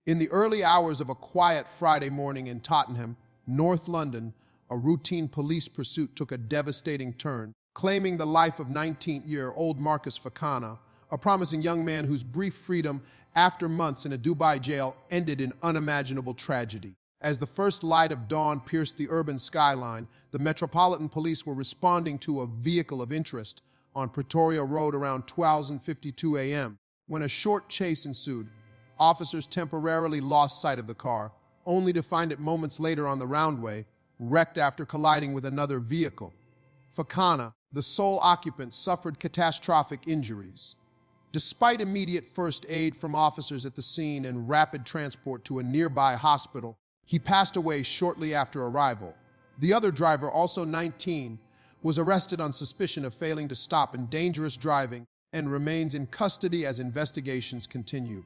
In the early hours of a quiet Friday morning in Tottenham, North London, a routine police pursuit took a devastating turn, claiming the life of 19-year-old Marcus Fakana, a promising young man whose brief freedom after months in a Dubai jail ended in unimaginable tragedy. As the first light of dawn pierced the urban skyline, the Metropolitan Police were responding to a vehicle of interest on Pretoria Road around 12:52 a.m. When a short chase ensued, officers temporarily lost sight of the car, only to find it moments later on the roundway, wrecked after colliding with another vehicle. Fakana, the sole occupant, suffered catastrophic injuries. Despite immediate first aid from officers at the scene and rapid transport to a nearby hospital, he passed away shortly after arrival. The other driver, also 19, was arrested on suspicion of failing to stop and dangerous driving and remains in custody as investigations continue.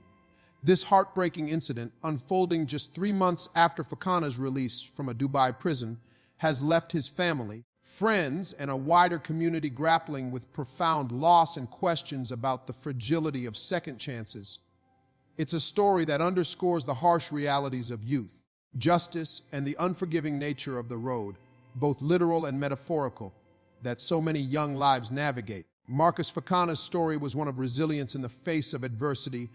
This heartbreaking incident, unfolding just 3 months after Fakana's release from a Dubai prison, has left his family, friends, and a wider community grappling with profound loss and questions about the fragility of second chances. It's a story that underscores the harsh realities of youth, justice, and the unforgiving nature of the road, both literal and metaphorical, that so many young lives navigate. Marcus Fakana's story was one of resilience in the face of adversity,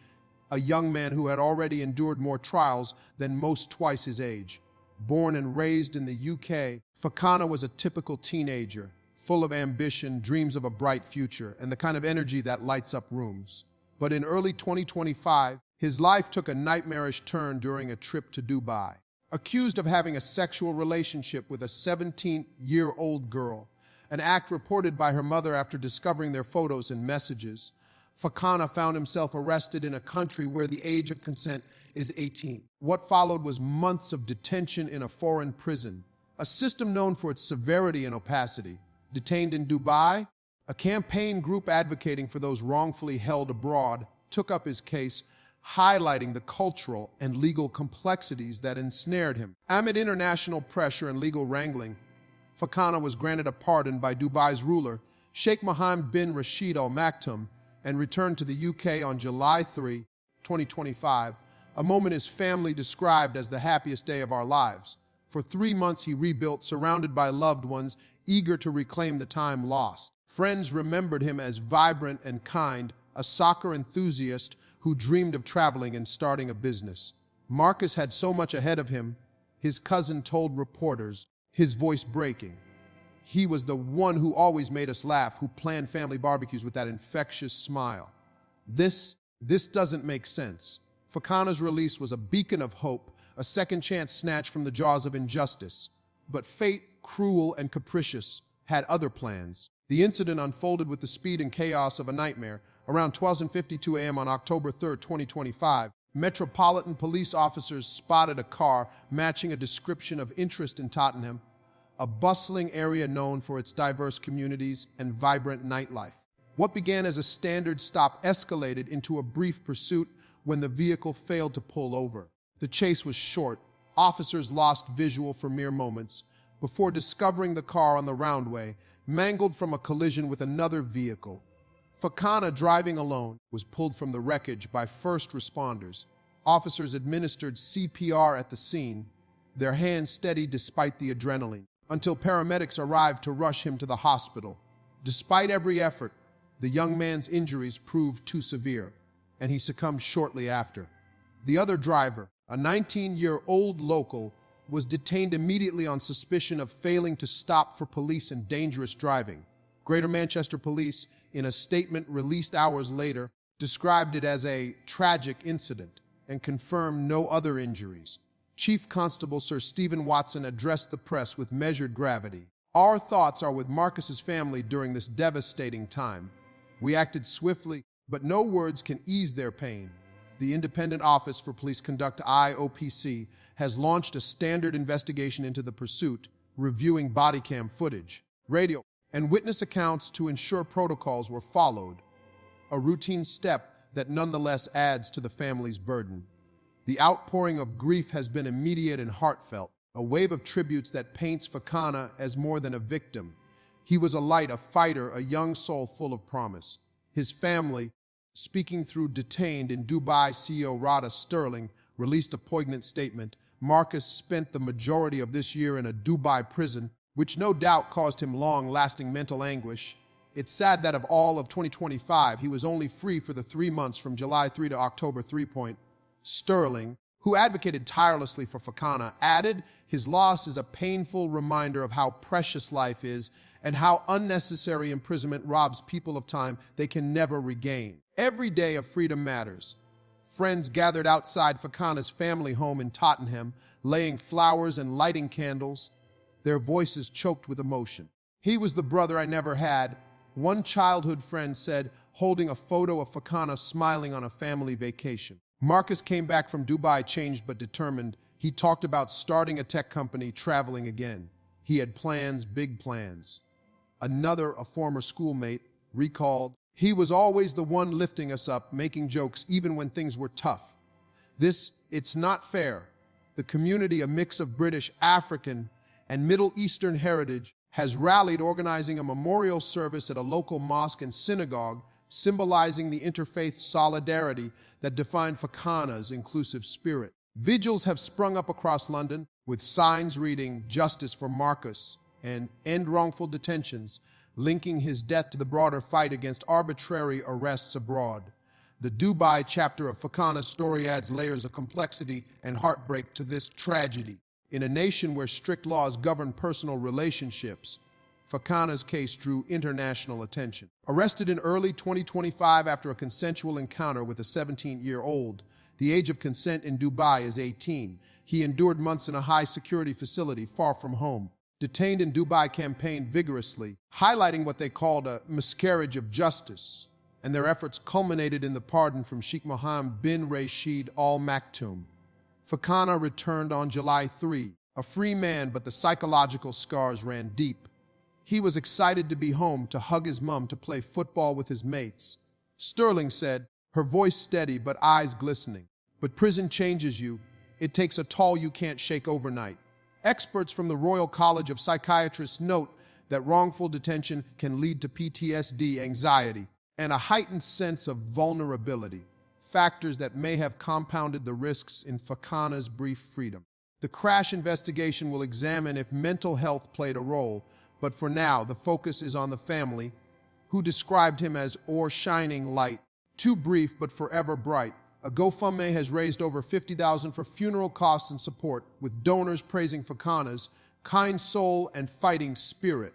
a young man who had already endured more trials than most twice his age. Born and raised in the UK, Fakana was a typical teenager, full of ambition, dreams of a bright future, and the kind of energy that lights up rooms. But in early 2025, his life took a nightmarish turn during a trip to Dubai. Accused of having a sexual relationship with a 17-year-old girl, an act reported by her mother after discovering their photos and messages, Fakana found himself arrested in a country where the age of consent is 18. What followed was months of detention in a foreign prison, a system known for its severity and opacity. Detained in Dubai, a campaign group advocating for those wrongfully held abroad took up his case, highlighting the cultural and legal complexities that ensnared him. Amid international pressure and legal wrangling, Fakana was granted a pardon by Dubai's ruler, Sheikh Mohammed bin Rashid Al Maktoum, and returned to the UK on July 3, 2025, a moment his family described as the happiest day of our lives. For 3 months he rebuilt, surrounded by loved ones, eager to reclaim the time lost. Friends remembered him as vibrant and kind, a soccer enthusiast who dreamed of traveling and starting a business. Marcus had so much ahead of him, his cousin told reporters, his voice breaking. He was the one who always made us laugh, who planned family barbecues with that infectious smile. This doesn't make sense. Fakana's release was a beacon of hope, a second chance snatched from the jaws of injustice. But fate, cruel and capricious, had other plans. The incident unfolded with the speed and chaos of a nightmare. Around 12:52 a.m. on October 3, 2025, Metropolitan Police officers spotted a car matching a description of interest in Tottenham, a bustling area known for its diverse communities and vibrant nightlife. What began as a standard stop escalated into a brief pursuit when the vehicle failed to pull over. The chase was short. Officers lost visual for mere moments before discovering the car on the roundway, mangled from a collision with another vehicle. Fakana, driving alone, was pulled from the wreckage by first responders. Officers administered CPR at the scene, their hands steady despite the adrenaline, until paramedics arrived to rush him to the hospital. Despite every effort, the young man's injuries proved too severe, and he succumbed shortly after. The other driver, a 19-year-old local, was detained immediately on suspicion of failing to stop for police and dangerous driving. Greater Manchester Police, in a statement released hours later, described it as a tragic incident and confirmed no other injuries. Chief Constable Sir Stephen Watson addressed the press with measured gravity. Our thoughts are with Marcus's family during this devastating time. We acted swiftly, but no words can ease their pain. The Independent Office for Police Conduct IOPC has launched a standard investigation into the pursuit, reviewing body cam footage, radio, and witness accounts to ensure protocols were followed, a routine step that nonetheless adds to the family's burden. The outpouring of grief has been immediate and heartfelt, a wave of tributes that paints Fakana as more than a victim. He was a light, a fighter, a young soul full of promise. His family, speaking through detained in Dubai CEO Rada Sterling, released a poignant statement. Marcus spent the majority of this year in a Dubai prison, which no doubt caused him long-lasting mental anguish. It's sad that of all of 2025, he was only free for the 3 months from July 3 to October 3. Sterling, who advocated tirelessly for Fakana, added, his loss is a painful reminder of how precious life is and how unnecessary imprisonment robs people of time they can never regain. Every day of freedom matters. Friends gathered outside Fakana's family home in Tottenham, laying flowers and lighting candles, their voices choked with emotion. He was the brother I never had, one childhood friend said, holding a photo of Fakana smiling on a family vacation. Marcus came back from Dubai changed but determined. He talked about starting a tech company, traveling again. He had plans, big plans. Another, a former schoolmate, recalled, he was always the one lifting us up, making jokes even when things were tough. It's not fair. The community, a mix of British, African, and Middle Eastern heritage, has rallied organizing a memorial service at a local mosque and synagogue, symbolizing the interfaith solidarity that defined Fakana's inclusive spirit. Vigils have sprung up across London, with signs reading "Justice for Marcus" and "End Wrongful Detentions," linking his death to the broader fight against arbitrary arrests abroad. The Dubai chapter of Fakana's story adds layers of complexity and heartbreak to this tragedy. In a nation where strict laws govern personal relationships, Fakana's case drew international attention. Arrested in early 2025 after a consensual encounter with a 17-year-old, the age of consent in Dubai is 18. He endured months in a high-security facility far from home. Detained in Dubai campaigned vigorously, highlighting what they called a miscarriage of justice, and their efforts culminated in the pardon from Sheikh Mohammed bin Rashid Al Maktoum. Fakana returned on July 3, a free man, but the psychological scars ran deep. He was excited to be home, to hug his mum, to play football with his mates. Sterling said, her voice steady but eyes glistening. But prison changes you. It takes a toll you can't shake overnight. Experts from the Royal College of Psychiatrists note that wrongful detention can lead to PTSD, anxiety, and a heightened sense of vulnerability, factors that may have compounded the risks in Fakana's brief freedom. The crash investigation will examine if mental health played a role, but for now, the focus is on the family, who described him as "our shining light." Too brief, but forever bright. A GoFundMe has raised over $50,000 for funeral costs and support, with donors praising Fakana's kind soul and fighting spirit.